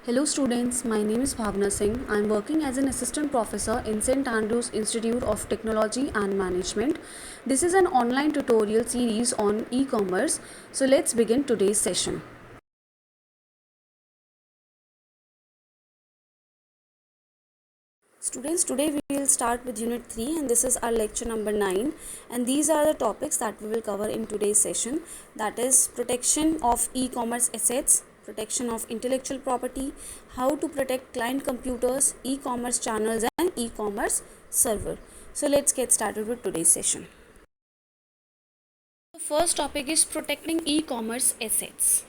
Hello students, my name is Bhavna Singh. I am working as an assistant professor in St. Andrews Institute of Technology and Management. This is an online tutorial series on e-commerce. So let's begin today's session. Students, today we will start with Unit 3 and this is our lecture number 9, and these are the topics that we will cover in today's session, that is protection of e-commerce assets, protection of intellectual property, how to protect client computers, e-commerce channels and e-commerce server. So let's get started with today's session. The first topic is protecting e-commerce assets.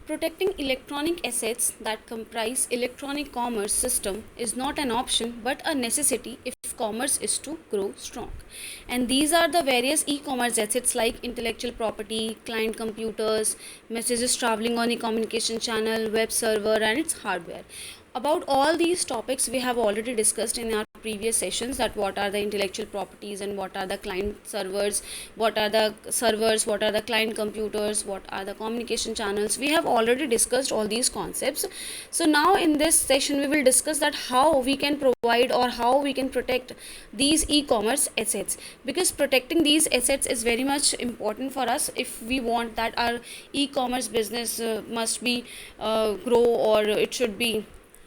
Protecting electronic assets that comprise electronic commerce system is not an option but a necessity if commerce is to grow strong. And these are the various e-commerce assets like intellectual property, client computers, messages traveling on a communication channel, web server and its hardware. About all these topics we have already discussed in our previous sessions, that what are the intellectual properties and what are the client servers, what are the servers, what are the client computers, what are the communication channels. We have already discussed all these concepts. So now in this session we will discuss that how we can provide or how we can protect these e-commerce assets, because protecting these assets is very much important for us if we want that our e-commerce business must be grow, or it should be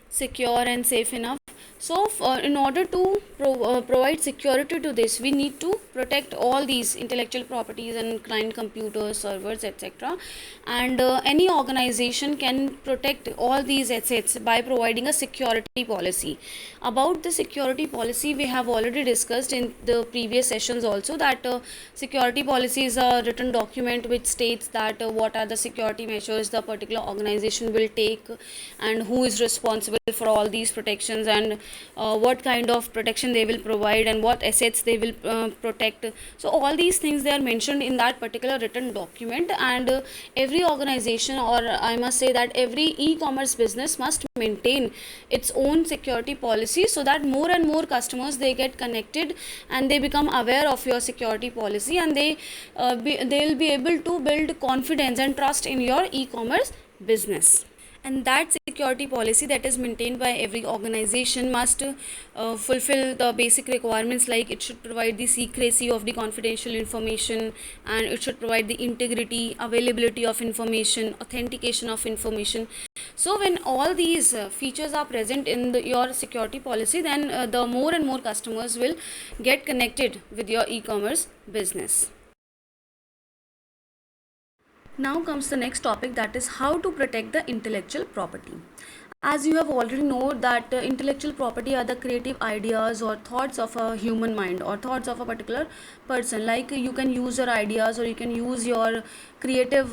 secure and safe enough. So in order to provide security to this, we need to protect all these intellectual properties and client computers, servers, etc. And any organization can protect all these assets by providing a security policy. About the security policy, we have already discussed in the previous sessions also, that security policy is a written document which states that what are the security measures the particular organization will take and who is responsible for all these protections, and what kind of protection they will provide and what assets they will protect. So all these things, they are mentioned in that particular written document, and every organization, or I must say that every e-commerce business must maintain its own security policy, so that more and more customers, they get connected and they become aware of your security policy, and they'll be able to build confidence and trust in your e-commerce business. And that security policy that is maintained by every organization must fulfill the basic requirements, like it should provide the secrecy of the confidential information, and it should provide the integrity, availability of information, authentication of information. So when all these features are present in your security policy, then the more and more customers will get connected with your e-commerce business. Now comes the next topic, that is how to protect the intellectual property. As you have already known that intellectual property are the creative ideas or thoughts of a human mind or thoughts of a particular person. Like you can use your ideas or you can use your creative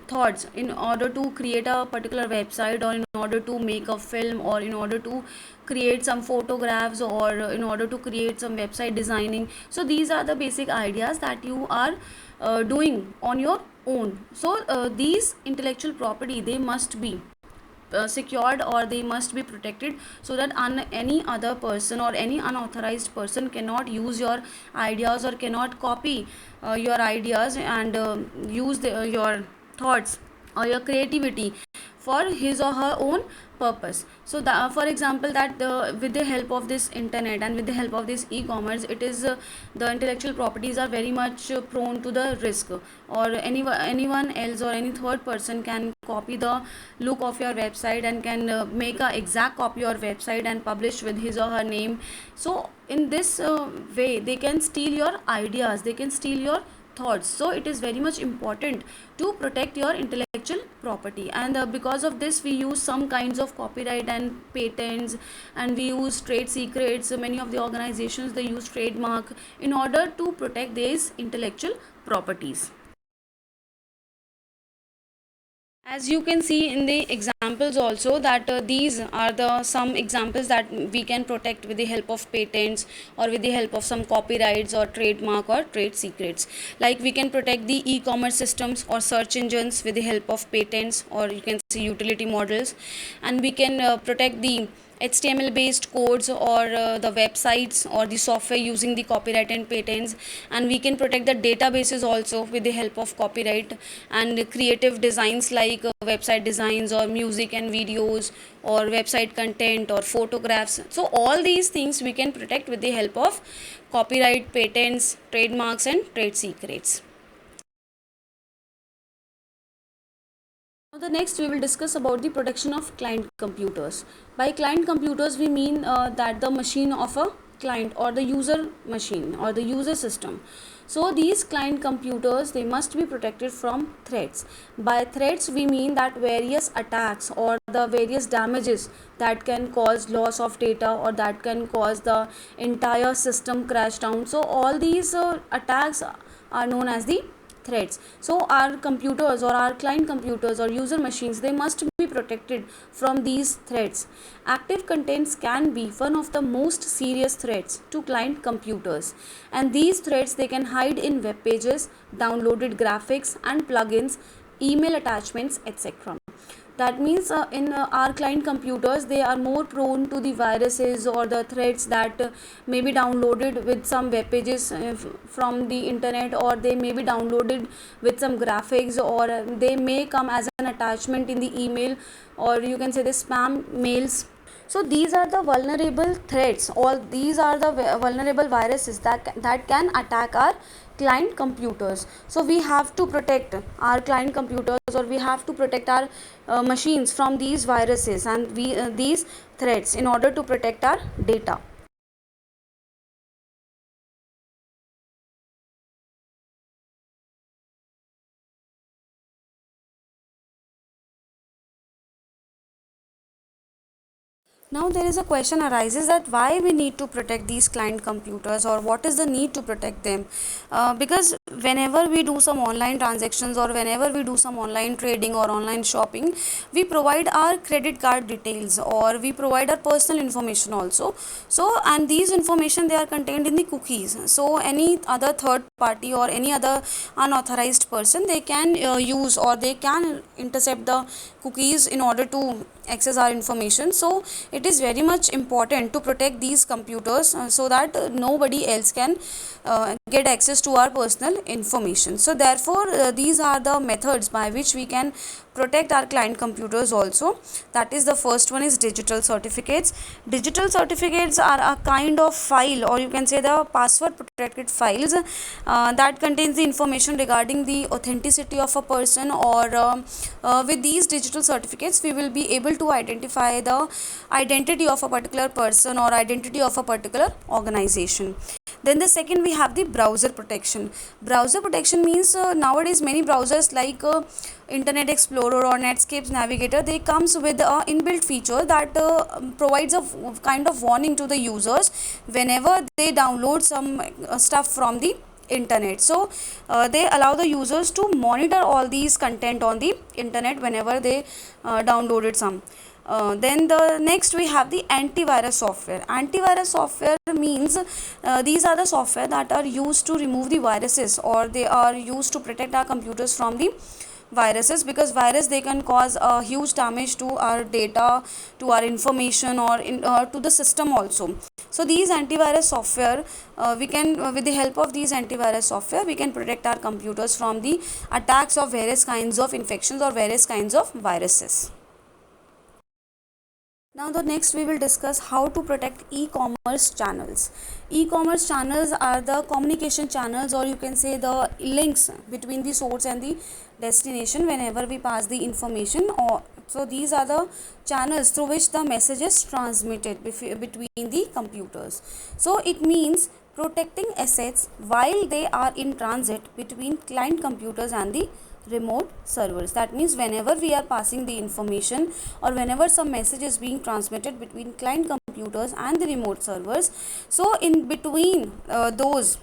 thoughts in order to create a particular website, or in order to make a film, or in order to create some photographs, or in order to create some website designing. So these are the basic ideas that you are doing on your own. So these intellectual property, they must be secured, or they must be protected, so that any other person or any unauthorized person cannot use your ideas or cannot copy your ideas and use your thoughts or your creativity for his or her own purpose. So for example, that with the help of this internet and with the help of this e-commerce, it is the intellectual properties are very much prone to the risk, or anyone else or any third person can copy the look of your website and can make a exact copy of your website and publish with his or her name. So in this way, they can steal your ideas, they can steal your thoughts. So it is very much important to protect your intellectual property, and because of this we use some kinds of copyright and patents, and we use trade secrets. Many of the organizations, they use trademark in order to protect these intellectual properties. As you can see in the examples also, that these are the some examples that we can protect with the help of patents, or with the help of some copyrights or trademark or trade secrets. Like we can protect the e-commerce systems or search engines with the help of patents, or you can see utility models. And we can protect the HTML based codes, or the websites or the software using the copyright and patents. And we can protect the databases also with the help of copyright, and creative designs like website designs or music music and videos or website content or photographs. So all these things we can protect with the help of copyright, patents, trademarks and trade secrets. Now the next we will discuss about the protection of client computers. By client computers we mean that the machine of a client or the user machine or the user system. So these client computers, they must be protected from threats. By threats we mean that various attacks or the various damages that can cause loss of data or that can cause the entire system crash down. So all these attacks are known as the threats. So our computers or our client computers or user machines, they must be protected from these threats. Active contents can be one of the most serious threats to client computers, and these threats, they can hide in web pages, downloaded graphics and plugins, email attachments, etc. That means in our client computers, they are more prone to the viruses or the threats that may be downloaded with some web pages from the internet, or they may be downloaded with some graphics, or they may come as an attachment in the email, or you can say the spam mails. So these are the vulnerable threats, all these are the vulnerable viruses that can attack our client computers. So we have to protect our client computers, or we have to protect our machines from these viruses and these threats in order to protect our data. Now there is a question arises that why we need to protect these client computers, or what is the need to protect them. Because whenever we do some online transactions, or whenever we do some online trading or online shopping, we provide our credit card details, or we provide our personal information also. So and these information, they are contained in the cookies. So any other third party or any other unauthorized person, they can use, or they can intercept the cookies in order to access our information. So it is very much important to protect these computers so that nobody else can get access to our personal information. So therefore these are the methods by which we can protect our client computers also. That is, the first one is digital certificates. Digital certificates are a kind of file, or you can say the password protected files that contains the information regarding the authenticity of a person, or with these digital certificates we will be able to identify the identity of a particular person or identity of a particular organization. Then the second, we have the browser protection. Browser protection means nowadays many browsers like Internet Explorer or Netscape Navigator, they comes with a inbuilt feature that provides a kind of warning to the users whenever they download some stuff from the internet. So they allow the users to monitor all these content on the internet whenever they downloaded some. Then the next, we have the antivirus software. Antivirus software means these are the software that are used to remove the viruses, or they are used to protect our computers from the viruses, because virus, they can cause a huge damage to our data, to our information, or to the system also. So these antivirus software, we can with the help of these antivirus software, we can protect our computers from the attacks of various kinds of infections or various kinds of viruses. Now the next we will discuss how to protect e-commerce channels. E-commerce channels are the communication channels, or you can say the links between the source and the destination whenever we pass the information. Or so these are the channels through which the message is transmitted between the computers. So it means protecting assets while they are in transit between client computers and the remote servers. That means whenever we are passing the information, or whenever some message is being transmitted between client computers and the remote servers, so in between those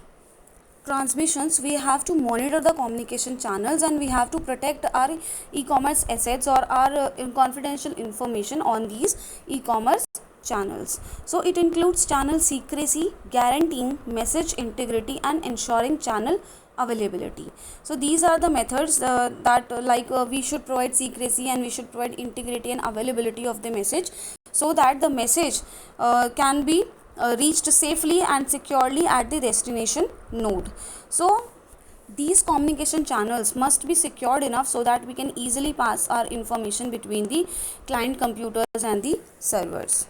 transmissions, we have to monitor the communication channels, and we have to protect our e-commerce assets or our confidential information on these e-commerce channels. So it includes channel secrecy, guaranteeing message integrity, and ensuring channel availability. So these are the methods that we should provide secrecy, and we should provide integrity and availability of the message, so that the message can be reached safely and securely at the destination node. So These communication channels must be secured enough so that we can easily pass our information between the client computers and the servers.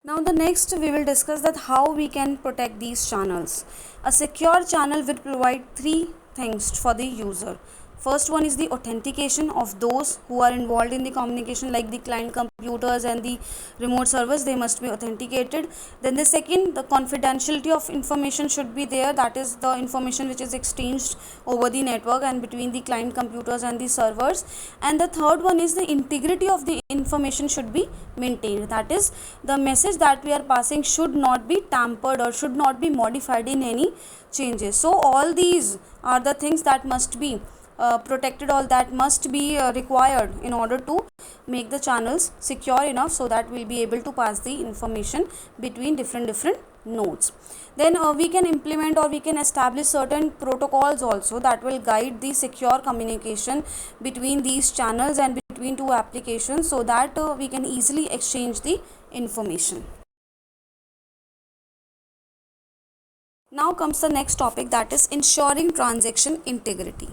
Now the next we will discuss that how we can protect these channels. A secure channel will provide three things for the user. First one is the authentication of those who are involved in the communication, like the client computers and the remote servers, they must be authenticated. Then the second, the confidentiality of information should be there, that is the information which is exchanged over the network and between the client computers and the servers. And the third one is the integrity of the information should be maintained, that is the message that we are passing should not be tampered or should not be modified in any changes. So all these are the things that must be protected, all that must be required in order to make the channels secure enough so that we'll be able to pass the information between different nodes. Then we can implement or we can establish certain protocols also that will guide the secure communication between these channels and between two applications, so that we can easily exchange the information. Now comes the next topic, that is ensuring transaction integrity.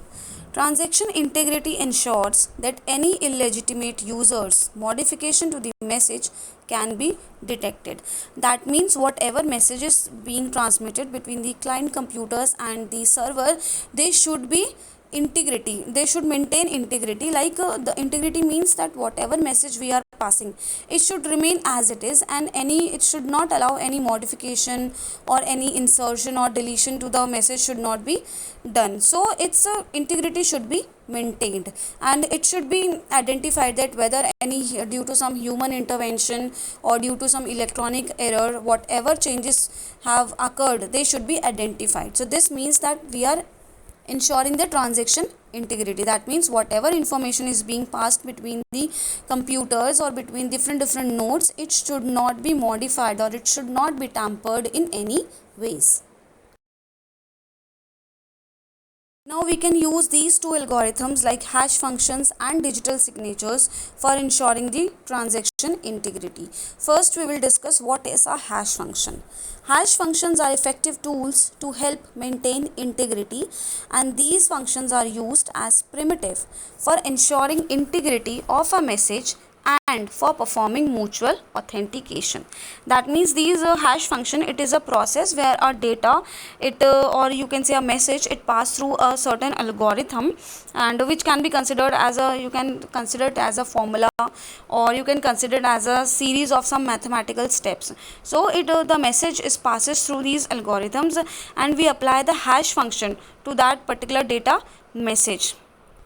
Transaction integrity ensures that any illegitimate user's modification to the message can be detected. That means whatever message is being transmitted between the client computers and the server, they should be integrity, they should maintain integrity. Like the integrity means that whatever message we are passing, it should remain as it is, and it should not allow any modification or any insertion or deletion to the message should not be done. So its integrity should be maintained, and it should be identified that whether any due to some human intervention or due to some electronic error, whatever changes have occurred, they should be identified. So this means that we are ensuring the transaction integrity. That means whatever information is being passed between the computers or between different nodes, it should not be modified or it should not be tampered in any ways. Now we can use these two algorithms like hash functions and digital signatures for ensuring the transaction integrity. First we will discuss what is a hash function. Hash functions are effective tools to help maintain integrity, and these functions are used as primitive for ensuring integrity of a message and for performing mutual authentication. That means these hash function, it is a process where a data, it or you can say a message, it pass through a certain algorithm, and which can be considered as a, you can consider it as a formula, or you can consider it as a series of some mathematical steps. So it the message is passes through these algorithms, and we apply the hash function to that particular data message,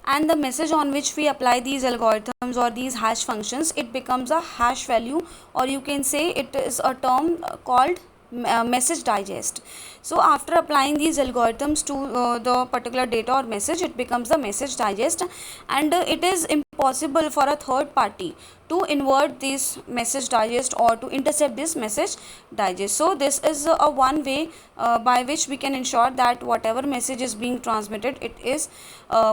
and the message on which we apply these algorithms or these hash functions, it becomes a hash value, or you can say it is a term called message digest. So after applying these algorithms to the particular data or message, it becomes the message digest, and it is impossible for a third party to invert this message digest or to intercept this message digest. So this is a one way by which we can ensure that whatever message is being transmitted, it is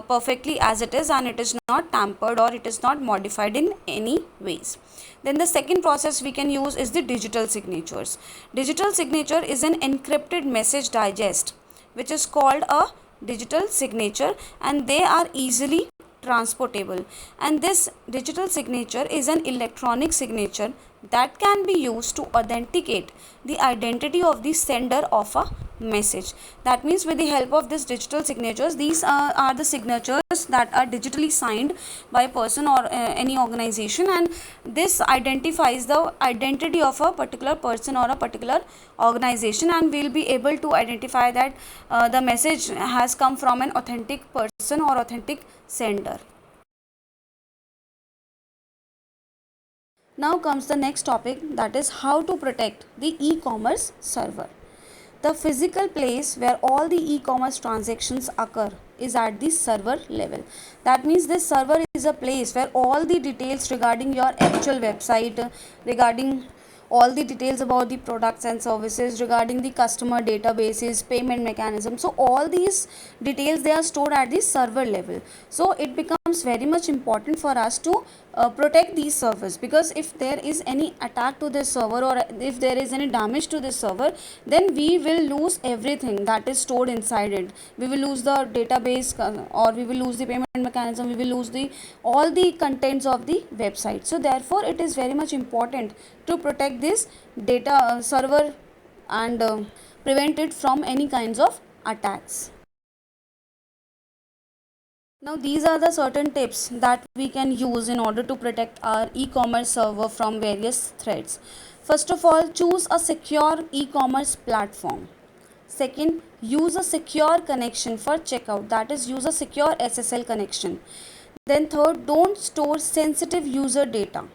perfectly as it is, and it is not tampered or it is not modified in any ways. Then the second process we can use is the digital signatures. Digital signature is an encrypted message digest which is called a digital signature, and they are easily transportable, and this digital signature is an electronic signature that can be used to authenticate the identity of the sender of a message. That means with the help of this digital signatures, these are the signatures that are digitally signed by a person or any organization, and this identifies the identity of a particular person or a particular organization, and we'll be able to identify that the message has come from an authentic person or authentic sender. Now comes the next topic, that is how to protect the e-commerce server. The physical place where all the e-commerce transactions occur is at the server level. That means this server is a place where all the details regarding your actual website, regarding all the details about the products and services, regarding the customer databases, payment mechanism, so all these details, they are stored at the server level. So it becomes becomes very much important for us to protect these servers, because if there is any attack to this server or if there is any damage to this server, then we will lose everything that is stored inside it. We will lose the database, or we will lose the payment mechanism, we will lose the all the contents of the website. So therefore it is very much important to protect this data server and prevent it from any kinds of attacks. Now these are the certain tips that we can use in order to protect our e-commerce server from various threats. First of all, choose a secure e-commerce platform. Second, use a secure connection for checkout, that is, use a secure SSL connection. Then third, don't store sensitive user data.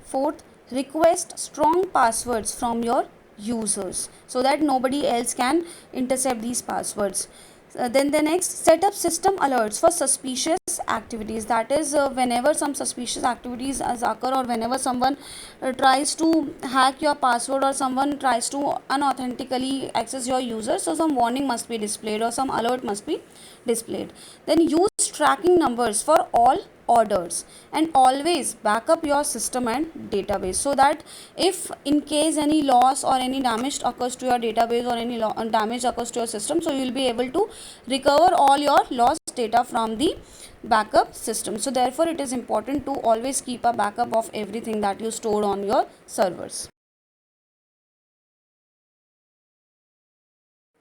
Fourth, request strong passwords from your users so that nobody else can intercept these passwords. Then the next, set up system alerts for suspicious activities, that is, whenever some suspicious activities occur, or whenever someone tries to hack your password, or someone tries to unauthentically access your user, so some warning must be displayed or some alert must be displayed. Then use tracking numbers for all orders, and always back up your system and database, so that if in case any loss or any damage occurs to your database, or any damage occurs to your system, so you will be able to recover all your lost data from the backup system. So therefore it is important to always keep a backup of everything that you store on your servers.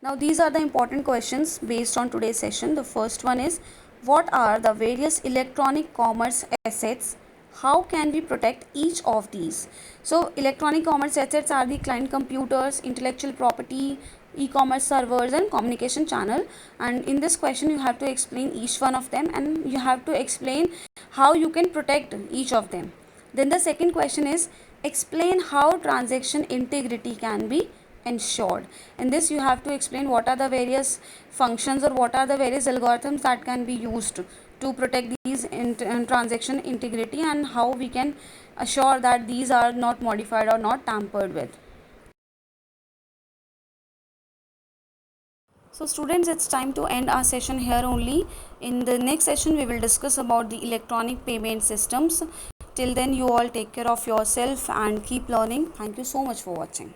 Now these are the important questions based on today's session. The first one is, what are the various electronic commerce assets? How can we protect each of these? So electronic commerce assets are the client computers, intellectual property, e-commerce servers and communication channel. And in this question you have to explain each one of them, and you have to explain how you can protect each of them. Then the second question is, explain how transaction integrity can be ensured. In this you have to explain what are the various functions or what are the various algorithms that can be used to protect these transaction integrity, and how we can assure that these are not modified or not tampered with. So students, it's time to end our session here only. In the next session we will discuss about the electronic payment systems. Till then, you all take care of yourself and keep learning. Thank you so much for watching.